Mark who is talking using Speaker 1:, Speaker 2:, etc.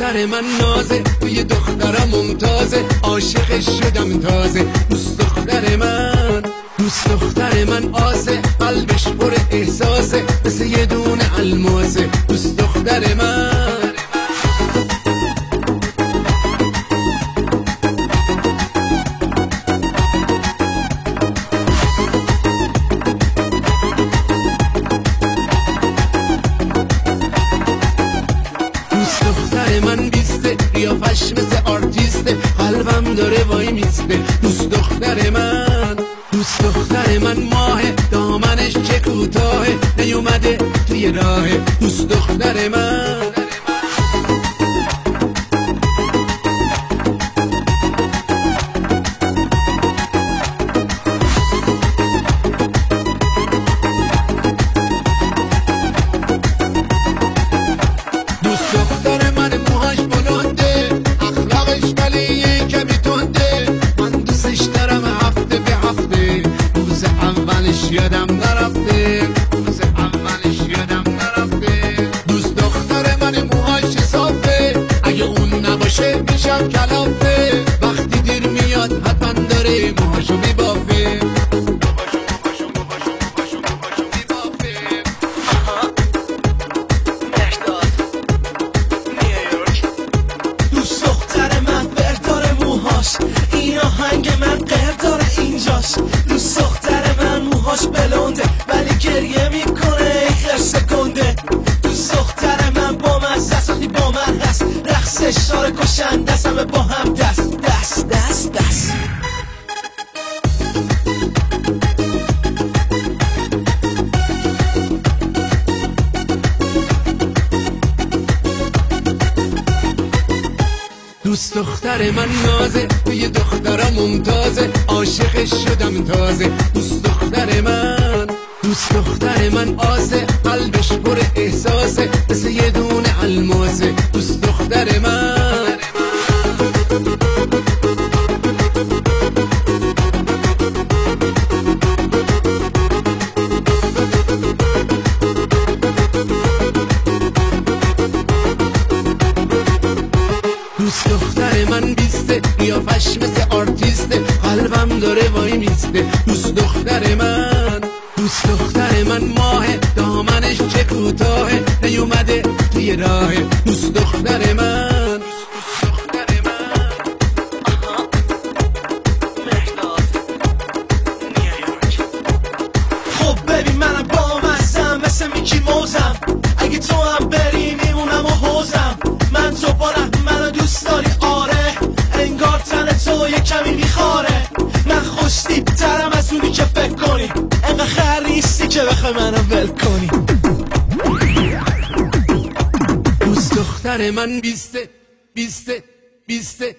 Speaker 1: دختر من نازه، توی دخترم ممتازه، عاشقش شدم تازه. دوست دختر من، دوست دختر من آسه، قلبش پر احساسه، مثل یه دونه الماسه. دوست دختر من قیافش مثل آرتیسته، قلبم داره وای میسته. دوست دختر من، دوست دختر من ماهه، دامنش چه کوتاهه، نیومده توی راهه. دوست دختر من یادم نرفته، روز اولش یادم نرفته. دوست دختر من موهاش صافه، اگه اون نباشه میشم کلافه. وقتی دیر میاد حتما داره موهاشو میبافه.
Speaker 2: دوست دختر من برداره موهاش، این آهنگ من قرداره اینجاست. دوست دختر من موهاش بلونده ولی گریه میکنه خرسه کنده. دوست دختر من با مزه است، وقتی با من هست رقص اشاره کشنده است، همه با هم دست دست دست دست.
Speaker 1: دوست دختر من نازه، توی دخترم ممتازه، عاشقش شدم تازه. دوست دختر من، دوست دختر من آسه، قلبش پر احساسه، مثل یه دونه الماسه. دوست دختر من دوست دختر من بیسته، قیافش مثل آرتیسته، قلبم داره وای میسته. دوست دختر من، دوست دختر من ماهه، دامنش چه کوتاهه، نیومده توی راهه. دوست دختر من
Speaker 2: خب ببین منم با مزم مثل میکی موزم، اگه تو هم بری میمونم و حوزم. من تو بارم منو دوست داری آره، انگار تن تو یه کمی میخاره. من خوشتیب ترم از اونی که فکر کنی، انقدر خریستی که بخوای منو ول کنی.
Speaker 1: دوست دختر من بیسته بیسته بیسته